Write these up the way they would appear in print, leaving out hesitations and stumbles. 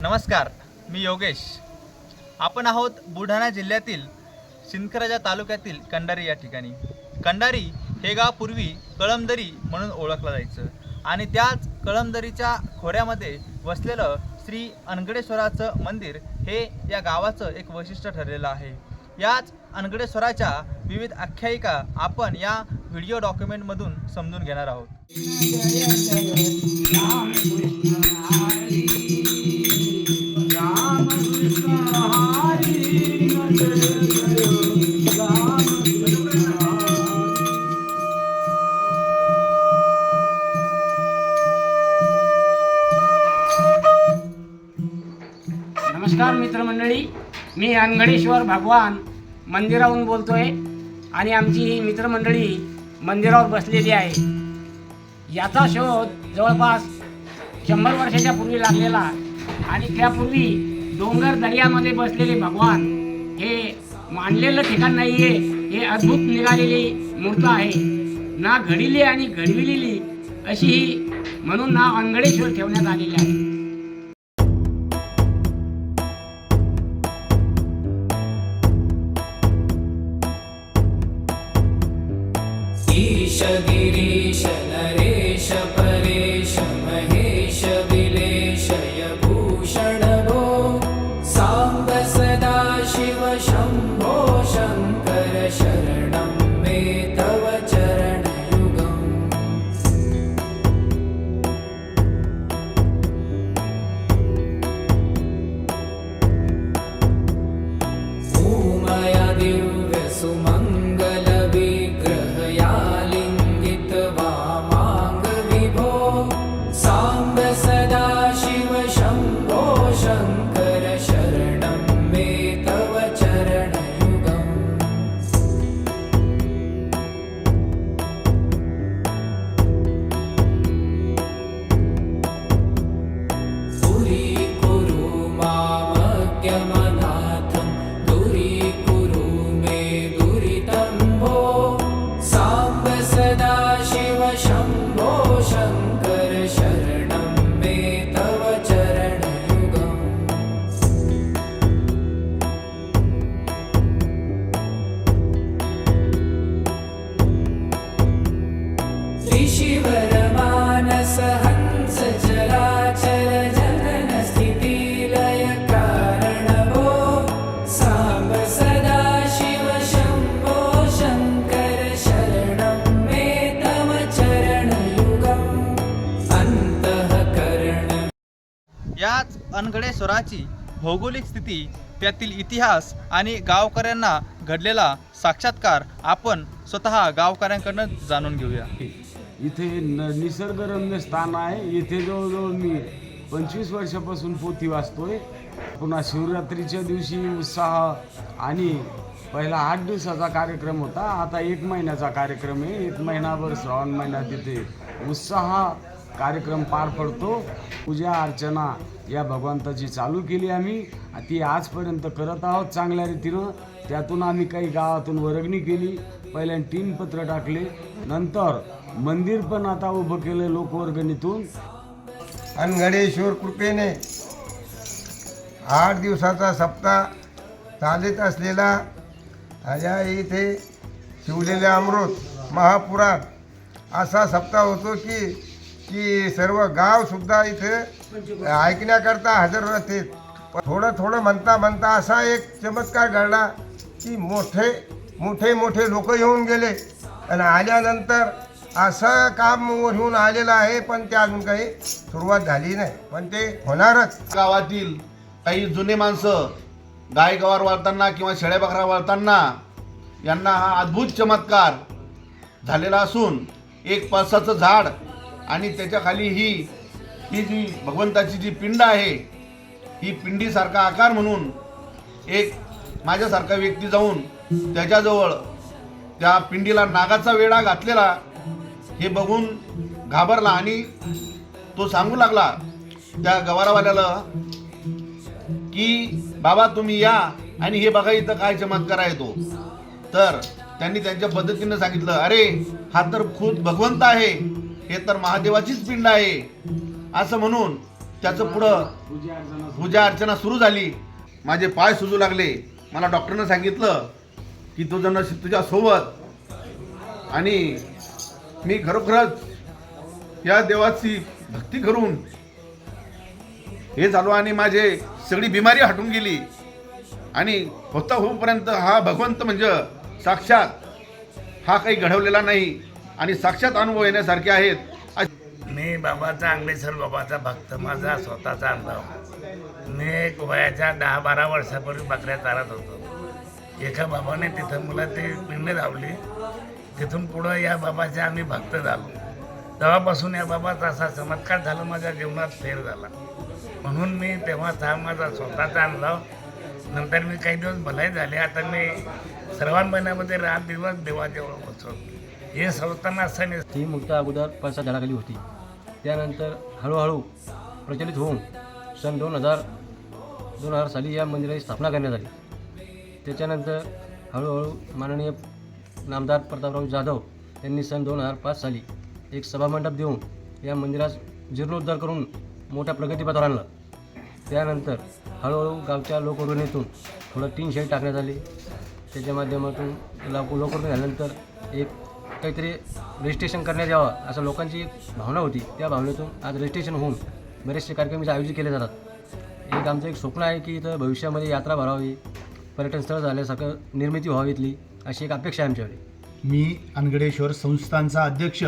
नमस्कार, मी योगेश. आपण आहोत बुलढाणा जिल्ह्यातील सिंदखेड तालुक्यातील कंडारी या ठिकाणी. कंडारी हे गाव पूर्वी कळमदरी म्हणून ओळखलं जायचं आणि त्याच कळमदरीच्या खोऱ्यामध्ये वसलेलं श्री अनगडेश्वराचं मंदिर हे या गावाचं एक वैशिष्ट्य ठरलेलं आहे. याच अनगडेश्वराच्या विविध आख्यायिका आपण या व्हिडिओ डॉक्युमेंटमधून समजून घेणार आहोत. नमस्कार मित्रमंडळी, मी अनगडेश्वर भगवान मंदिरावरून बोलतोय आणि आमची ही मित्रमंडळी मंदिरावर बसलेली आहे. याचा शोध जवळपास 100 वर्षाच्या पूर्वी लागलेला आणि त्यापूर्वी डोंगर दर्यामध्ये बसलेले भगवान हे मांडलेलं ठिकाण नाही आहे. हे अद्भुत निघालेली मूर्त आहे. ना घडिली आणि घडविलेली अशी ही म्हणून नाव अनगडेश्वर ठेवण्यात आलेले आहे. ईश गिरीश नरेश परेश महेश विलेशय भूषण भो सांब सदा शिव शंभो शंकर शरणं मे तव चरणयुगम्. उमया दिव्य सुमंगल सांब सदा शिव शंभो शंकर शरणं मे तव चरणयुगम्. दूरीकुरु मामज्ञमनाथं दूरीकुरु मे दुरितं भो सांब सदा शिव शंभो शंकर शरणं मे तव चरणयुगम्. ऋषिवर मानस हंस चराचर जनन स्थिति लय कारण भो सांब सदा शिव शंभो शंकर शरणं मे तव चरणयुगम्. अंतःकरण याच अनगडेश्वराची भौगोलिक स्थिती, त्यातील इतिहास आणि गावकऱ्यांना घडलेला साक्षात्कार आपण स्वतः गावकऱ्यांकडून जाणून घेऊया. इथे निसर्गरम्य स्थान आहे. इथे जवळजवळ मी 25 वर्षापासून पोथी वाचतोय. पुन्हा शिवरात्रीच्या दिवशी उत्साह आणि पहिला 8 दिवसाचा कार्यक्रम होता. आता 1 महिन्याचा कार्यक्रम आहे. 1 महिनाभर श्रावण महिन्यात इथे उत्साह कार्यक्रम पार पडतो. पूजा अर्चना या भगवंताची चालू केली आम्ही. ती आजपर्यंत करत आहोत चांगल्या रीतीनं. त्यातून आम्ही काही गावातून वर्गणी केली. पहिल्यांदा 3 पत्र टाकले. नंतर मंदिर पण आता उभं केलं लोकवर्गणीतून. अनगडेश्वर कृपेने 8 दिवसाचा सप्ताह चालत असलेला या इथे शिवलेले अमृत महापुराण असा सप्ताह होतो की सर्व गावसुद्धा इथे ऐकण्याकरता हजर राहते. थोडं थोडं म्हणता असा एक चमत्कार घडला की मोठे लोक येऊन गेले आणि आल्यानंतर असं काम घेऊन आलेलं आहे, पण ते अजून काही सुरुवात झाली नाही, पण ते होणारच. गावातील काही जुने माणसं गाय गवार वाळताना किंवा शेळ्या बकरा वाळताना यांना हा अद्भुत चमत्कार झालेला असून एक पळसाचं झाड आणि त्याच्या खाली ही जी भगवंताची जी पिंड आहे, ही पिंडीसारखा आकार म्हणून एक माझ्यासारखा व्यक्ती जाऊन त्याच्याजवळ त्या पिंडीला नागाचा वेढा घातलेला हे बघून घाबरला आणि तो सांगू लागला त्या गवारावाल्याला की बाबा तुम्ही या आणि हे बघा इथं काय चमत्कार आहे तो. तर त्यांनी त्यांच्या पद्धतीनं सांगितलं, अरे हा तर खुद भगवंत आहे, हे तर महादेवाचीच पिंड आहे असं म्हणून त्याचं पुढं पूजा अर्चना सुरू झाली. माझे पाय सुजू लागले. मला डॉक्टरनं सांगितलं की तुझं नशीब तुझ्यासोबत. आणि मी खरोखरच या देवाची भक्ती करून हे झालो आणि माझे सगळी बिमारी हटून गेली. आणि होता होईपर्यंत हा भगवंत म्हणजे साक्षात हा काही घडवलेला नाही आणि साक्षात अनुभव येण्यासारखे आहेत. मी बाबाचा अंगलेश्वर बाबाचा भक्त, माझा स्वतःचा अनुभव. मी एक वयाच्या 10-12 वर्षापूर्वी बकऱ्या चालत होतो. एका बाबाने तिथं मला ते पिंड लावली. तिथून पुढं या बाबाचे आम्ही भक्त झालो. तेव्हापासून या बाबाचा असा चमत्कार झाला, माझ्या जीवनात फेर झाला. म्हणून मी तेव्हाच हा माझा स्वतःचा अनुभव. नंतर मी काही दिवस भलाई झाले. आता मी श्रावण महिन्यामध्ये रात दिवस देवाजवळ बसतो. हे संस्थाना असं ही मूर्त अगोदर 5-6 झाडाखाली होती. त्यानंतर हळूहळू प्रचलित होऊन सन 2000 साली या मंदिराची स्थापना करण्यात आली. त्याच्यानंतर हळूहळू माननीय नामदार प्रतापराव जाधव यांनी सन 2005 साली एक सभामंडप देऊन या मंदिरास जीर्णोद्धार करून मोठ्या प्रगतीपथावर आणलं. त्यानंतर हळूहळू गावच्या लोकवर्गणीतून थोडं टीन शेड टाकण्यात आली. त्याच्या माध्यमातून लोकवर्गणी झाल्यानंतर एक काहीतरी रजिस्ट्रेशन करण्यात यावं असं लोकांची एक भावना होती. त्या भावनेतून आज रजिस्ट्रेशन होऊन बरेचसे कार्यक्रम इथे आयोजित केले जातात. एक आमचं एक स्वप्न आहे की इथं भविष्यामध्ये यात्रा भरावी, पर्यटन स्थळ झाल्यासारखं निर्मिती व्हावी इथली, अशी एक अपेक्षा आहे आमच्याकडे. मी अनगडेश्वर संस्थानचा अध्यक्ष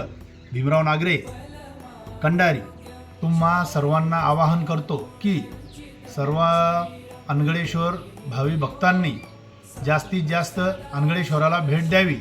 भीमराव नागरे कंडारी तुम्हा सर्वांना आवाहन करतो की सर्व अनगडेश्वर भावी भक्तांनी जास्तीत जास्त अनगडेश्वराला भेट द्यावी